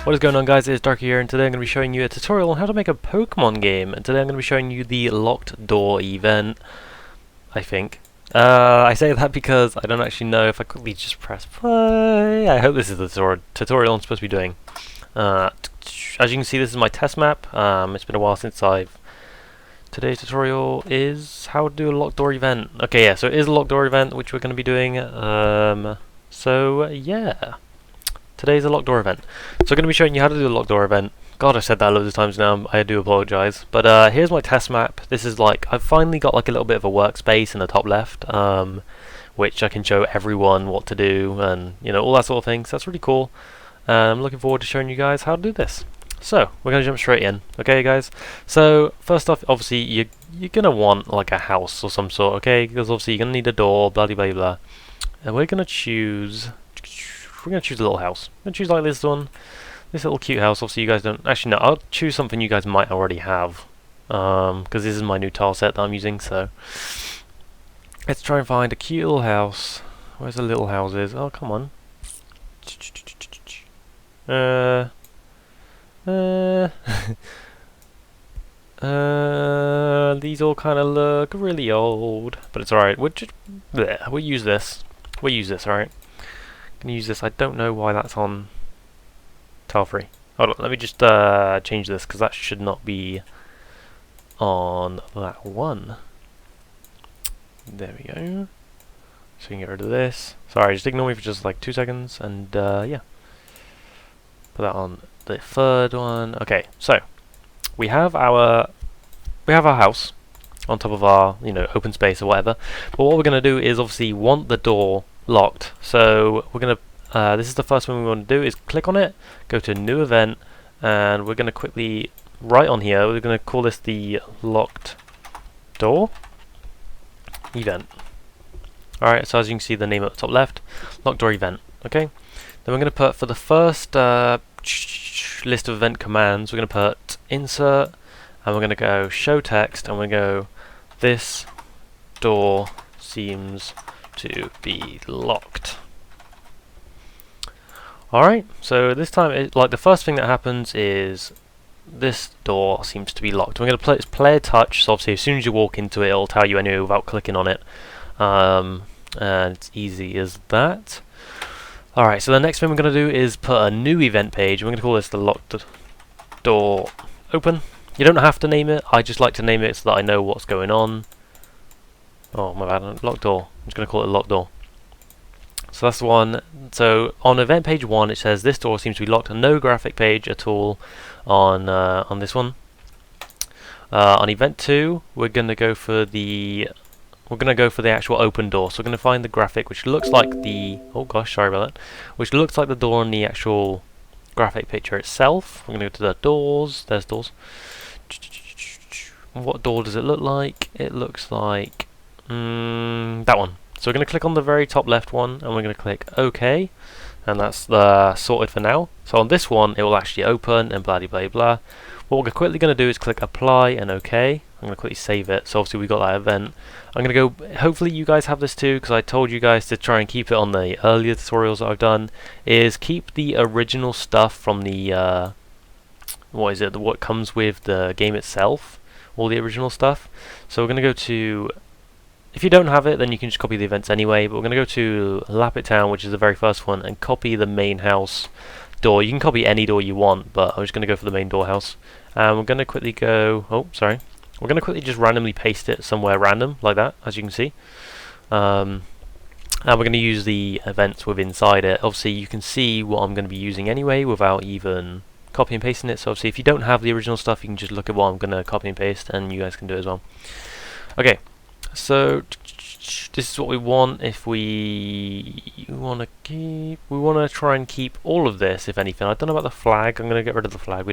What is going on, guys? It's Darky here, and today I'm going to be showing you a tutorial on how to make a Pokemon game. And today I'm going to be showing you the locked door event, I think. I say that because I don't actually know if I quickly just press play. I hope this is the tutorial I'm supposed to be doing. As you can see, this is my test map. It's been a while since Today's tutorial is how to do a locked door event. Okay, yeah, so it is a locked door event, which we're going to be doing. Yeah. Today's a locked door event. So I'm going to be showing you how to do a locked door event. God, I've said that loads of times now, I do apologise. But here's my test map. This is like, I've finally got like a little bit of a workspace in the top left, which I can show everyone what to do and, you know, all that sort of thing. So that's really cool. I'm looking forward to showing you guys how to do this. So, we're going to jump straight in, okay guys? So, first off, obviously, you're going to want like a house or some sort, okay? Because obviously you're going to need a door, blah, blah, blah, blah. And we're going to choose a little house. I'm going to choose like this one. This little cute house. Obviously you guys don't... Actually no, I'll choose something you guys might already have. Because this is my new tile set that I'm using, so... Let's try and find a cute little house. Where's the little houses? Oh, come on. These all kind of look really old. But it's alright. We'll use this. We'll use this, alright? Gonna use this. I don't know why that's on tile free. Hold on, let me just change this because that should not be on that one. There we go. So we can get rid of this. Sorry, just ignore me for just like 2 seconds, and yeah. Put that on the third one. Okay, so we have our house on top of our, you know, open space or whatever. But what we're gonna do is obviously want the door locked. So we're gonna this is the first one we want to do, is click on it, go to new event, and we're gonna quickly right on here, we're gonna call this the locked door event. Alright, so as you can see the name at the top left, locked door event. Okay, then we're gonna put, for the first list of event commands, we're gonna put insert, and we're gonna go show text, and we're gonna go this door seems to be locked. Alright, so this time, like the first thing that happens is this door seems to be locked. We're going to play player touch, so obviously as soon as you walk into it, it'll tell you anyway without clicking on it. And it's easy as that. Alright, so the next thing we're going to do is put a new event page. We're going to call this the locked door open. You don't have to name it, I just like to name it so that I know what's going on. Oh my bad, locked door. I'm just going to call it locked door. So that's the one. So on event page 1 it says this door seems to be locked, and no graphic page at all on this one. On event 2 we're gonna go for the actual open door. So we're gonna find the graphic which looks like the which looks like the door on the actual graphic picture itself. We're gonna go to the doors. There's doors. What door does it look like? It looks like that one. So we're going to click on the very top left one, and we're going to click OK, and that's sorted for now. So on this one, it will actually open, and blah blah blah. What we're quickly going to do is click Apply and OK. I'm going to quickly save it, so obviously we got that event. I'm going to go, hopefully you guys have this too, because I told you guys to try and keep it on the earlier tutorials that I've done, is keep the original stuff from the, what comes with the game itself, all the original stuff. So we're going to go to... If you don't have it, then you can just copy the events anyway, but we're going to go to Lapit Town, which is the very first one, and copy the main house door. You can copy any door you want, but I'm just going to go for the main door house. And we're going to quickly go... Oh, sorry. We're going to quickly just randomly paste it somewhere random, like that, as you can see. And we're going to use the events with inside it. Obviously, you can see what I'm going to be using anyway, without even copy and pasting it. So obviously, if you don't have the original stuff, you can just look at what I'm going to copy and paste, and you guys can do it as well. Okay. So this is what we want. If we want to try and keep all of this, if anything. I don't know about the flag. I'm going to get rid of the flag.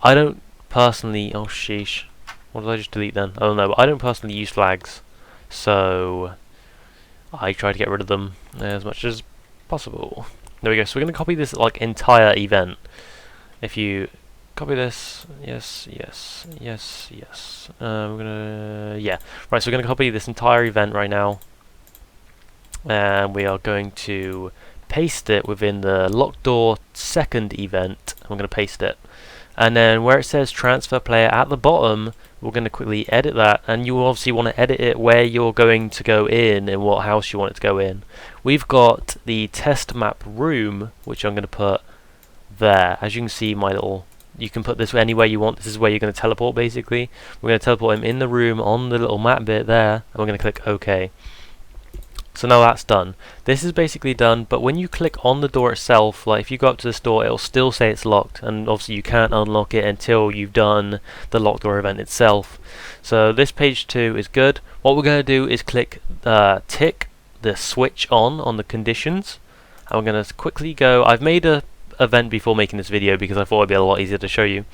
I don't personally. Oh sheesh! What did I just delete then? I don't know. But I don't personally use flags, so I try to get rid of them as much as possible. There we go. So we're going to copy this like entire event. If you copy this, yes. We're gonna, right. So we're gonna copy this entire event right now, and we are going to paste it within the locked door second event. I'm going to paste it. And then where it says transfer player at the bottom, we're going to quickly edit that, and you obviously want to edit it where you're going to go in and what house you want it to go in. We've got the test map room, which I'm going to put there. As you can see, you can put this anywhere you want. This is where you're going to teleport, basically. We're going to teleport him in the room on the little map bit there, and we're going to click OK. So now that's done. This is basically done, but when you click on the door itself, like if you go up to this door, it'll still say it's locked, and obviously you can't unlock it until you've done the locked door event itself. So this page 2 is good. What we're going to do is click tick the switch on the conditions, and we're going to quickly go. I've made a event before making this video because I thought it'd be a lot easier to show you.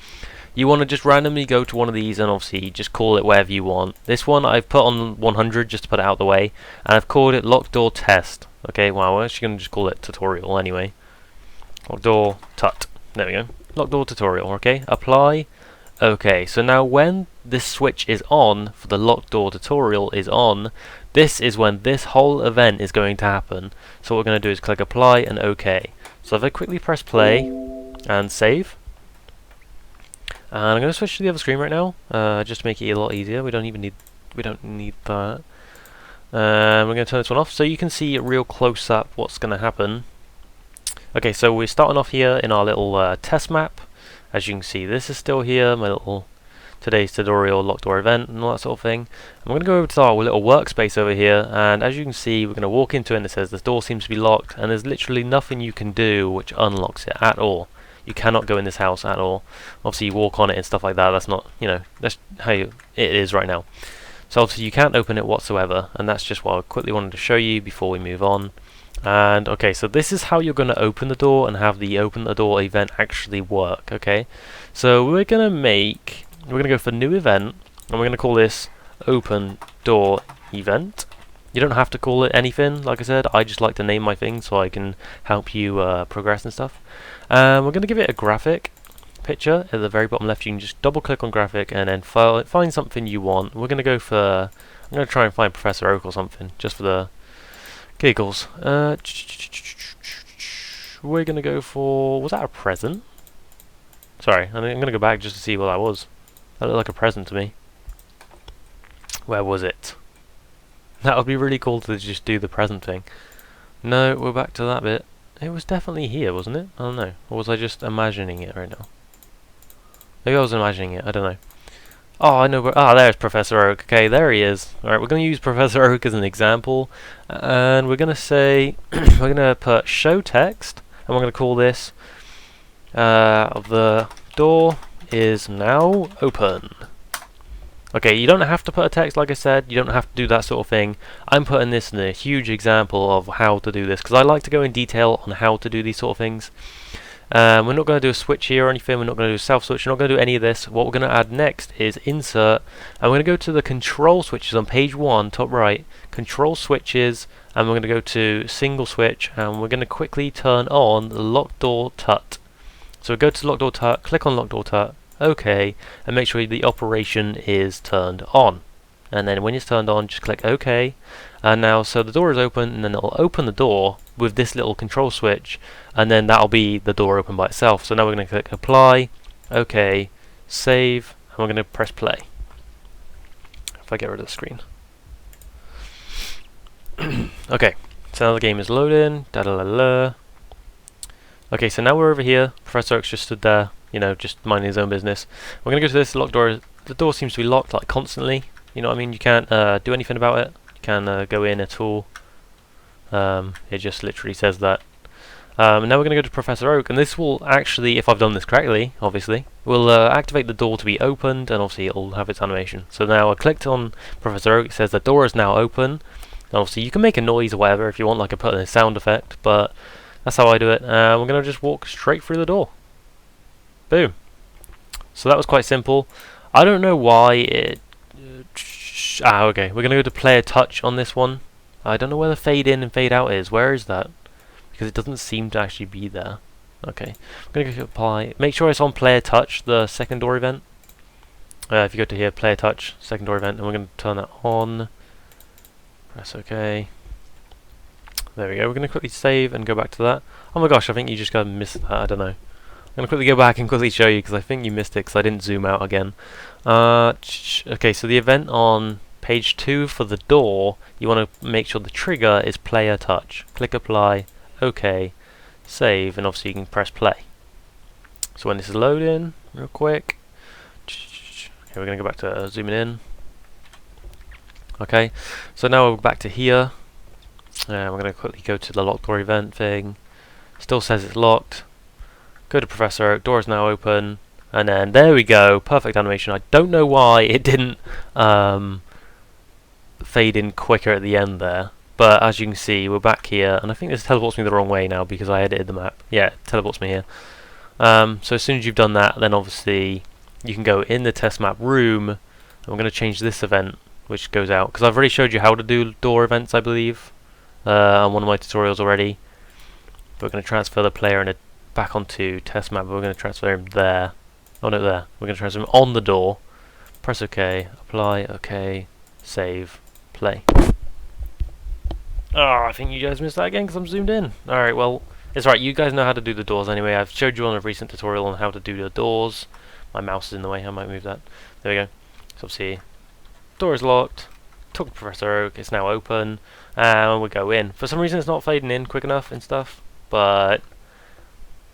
You want to just randomly go to one of these and obviously just call it whatever you want. This one I've put on 100 just to put it out of the way, and I've called it locked door test. Okay, well, we're actually going to just call it tutorial anyway. Locked door tut. There we go. Locked door tutorial. Okay, apply. Okay, so now when this switch is on for the locked door tutorial is on, this is when this whole event is going to happen. So what we're going to do is click apply and OK. So if I quickly press play and save, and I'm going to switch to the other screen right now, just to make it a lot easier. We don't need that. We're going to turn this one off so you can see real close up what's going to happen. Okay, so we're starting off here in our little test map. As you can see, this is still here, my little today's tutorial locked door event and all that sort of thing. I'm going to go over to our little workspace over here, and as you can see, we're going to walk into it and it says the door seems to be locked, and there's literally nothing you can do which unlocks it at all. You cannot go in this house at all. Obviously you walk on it and stuff like that, that's not, that's how it is right now. So obviously you can't open it whatsoever, and that's just what I quickly wanted to show you before we move on. And okay, so this is how you're going to open the door and have the open the door event actually work, okay? So we're going to go for new event, and we're going to call this open door event. You don't have to call it anything, like I said. I just like to name my things so I can help you progress and stuff. We're going to give it a graphic picture at the very bottom left. You can just double click on graphic and then find something you want. We're going to go for, I'm going to try and find Professor Oak or something, just for the giggles. We're going to go for, was that a present? Sorry, I'm going to go back just to see what that was. That looked like a present to me. Where was it? That would be really cool to just do the present thing. No, we're back to that bit. It was definitely here, wasn't it? I don't know. Or was I just imagining it right now? Maybe I was imagining it, I don't know. Oh, I know where... Ah, there's Professor Oak. Okay, there he is. Alright, we're going to use Professor Oak as an example. And we're going to say... we're going to put show text. And we're going to call this... the door is now open. Okay, you don't have to put a text, like I said. You don't have to do that sort of thing. I'm putting this in a huge example of how to do this, because I like to go in detail on how to do these sort of things. We're not going to do a switch here or anything. We're not going to do a self switch. We're not going to do any of this. What we're going to add next is insert, and we're going to go to the control switches on page 1, top right. Control switches, and we're going to go to single switch, and we're going to quickly turn on the locked door tut. So go to locked door tut, click on locked door tut. OK, and make sure the operation is turned on. And then when it's turned on, just click OK. And now, so the door is open, and then it'll open the door with this little control switch, and then that'll be the door open by itself. So now we're going to click apply, OK, save, and we're going to press play. If I get rid of the screen. Okay, so now the game is loading. Okay, so now we're over here. Professor Oak's just stood there, just minding his own business. We're going to go to this locked door. The door seems to be locked, like, constantly. You know what I mean? You can't do anything about it. You can't go in at all. It just literally says that. Now we're going to go to Professor Oak, and this will actually, if I've done this correctly, obviously, will activate the door to be opened, and obviously it'll have its animation. So now I clicked on Professor Oak. It says the door is now open. And obviously you can make a noise or whatever if you want, like I put in a sound effect, but that's how I do it. We're going to just walk straight through the door. Boom. So that was quite simple. I don't know why it... okay. We're going to go to player touch on this one. I don't know where the fade in and fade out is. Where is that? Because it doesn't seem to actually be there. Okay. I'm going to go to apply. Make sure it's on player touch, the second door event. If you go to here, player touch, second door event, and we're going to turn that on. Press OK. There we go. We're going to quickly save and go back to that. Oh my gosh, I think you just got to miss that. I don't know. I'm going to quickly go back and quickly show you because I think you missed it because I didn't zoom out again. Okay, so the event on page 2 for the door, you want to make sure the trigger is player touch. Click apply, OK, save, and obviously you can press play. So when this is loading, real quick. Okay, we're going to go back to zooming in. Okay, so now we're back to here. We're going to quickly go to the locked door event thing. Still says it's locked. Go to Professor Oak, door is now open, and then there we go, perfect animation. I don't know why it didn't fade in quicker at the end there, but as you can see, we're back here, and I think this teleports me the wrong way now because I edited the map. Yeah, it teleports me here. So as soon as you've done that, then obviously you can go in the test map room, and we're going to change this event, which goes out, because I've already showed you how to do door events, I believe, on one of my tutorials already. We're going to transfer the player back onto test map. We're going to transfer him there. Oh no, there. We're going to transfer him on the door. Press OK, apply, OK, save, play. Oh, I think you guys missed that again because I'm zoomed in. Alright, well, it's right. You guys know how to do the doors anyway. I've showed you on a recent tutorial on how to do the doors. My mouse is in the way. I might move that. There we go. So obviously, door is locked. Talk to Professor Oak. It's now open. And we go in. For some reason, it's not fading in quick enough and stuff, but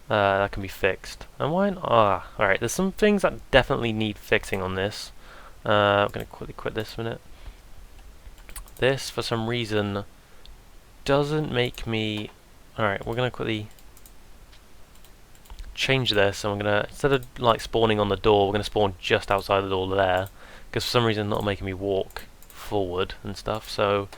that can be fixed. And why not? Alright, there's some things that definitely need fixing on this. I'm going to quickly quit this a minute. This, for some reason, doesn't make me... Alright, we're going to quickly change this, and we're going to, instead of like spawning on the door, we're going to spawn just outside the door there, because for some reason it's not making me walk forward and stuff. So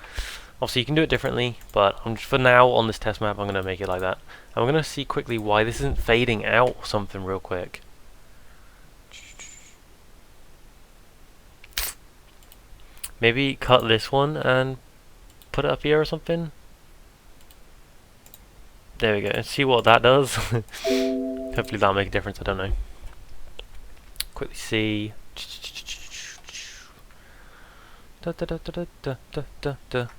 obviously you can do it differently, but for now on this test map I'm going to make it like that. And we're going to see quickly why this isn't fading out or something real quick. Maybe cut this one and put it up here or something. There we go, and see what that does. Hopefully that'll make a difference, I don't know. Quickly see.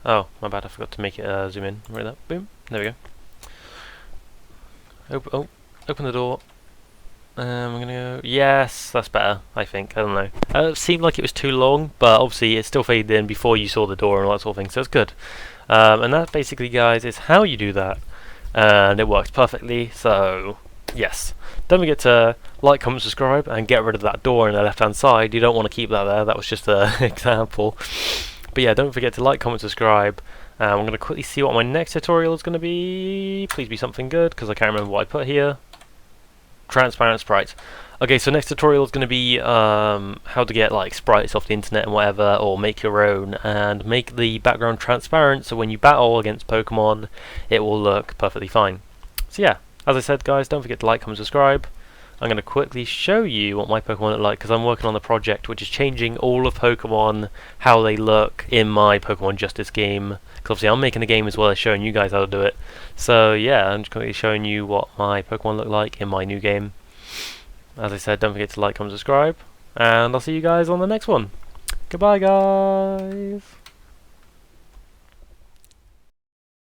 Oh, my bad, I forgot to make it zoom in. Right there, boom, there we go. Open the door. We're gonna go, yes, that's better, I think, I don't know. It seemed like it was too long, but obviously it still faded in before you saw the door and all that sort of thing, so it's good. And that basically, guys, is how you do that. And it works perfectly, so yes. Don't forget to like, comment, subscribe, and get rid of that door on the left hand side. You don't want to keep that there, that was just an example. But yeah, don't forget to like, comment, subscribe. I'm going to quickly see what my next tutorial is going to be. Please be something good, because I can't remember what I put here. Transparent sprites. Okay, so next tutorial is going to be how to get like sprites off the internet and whatever, or make your own, and make the background transparent so when you battle against Pokemon it will look perfectly fine. So yeah, as I said, guys, don't forget to like, comment, subscribe. I'm going to quickly show you what my Pokemon look like, because I'm working on the project which is changing all of Pokemon, how they look in my Pokemon Justice game. Because obviously I'm making a game as well as showing you guys how to do it. So yeah, I'm just quickly showing you what my Pokemon look like in my new game. As I said, don't forget to like, comment, subscribe, and I'll see you guys on the next one. Goodbye, guys!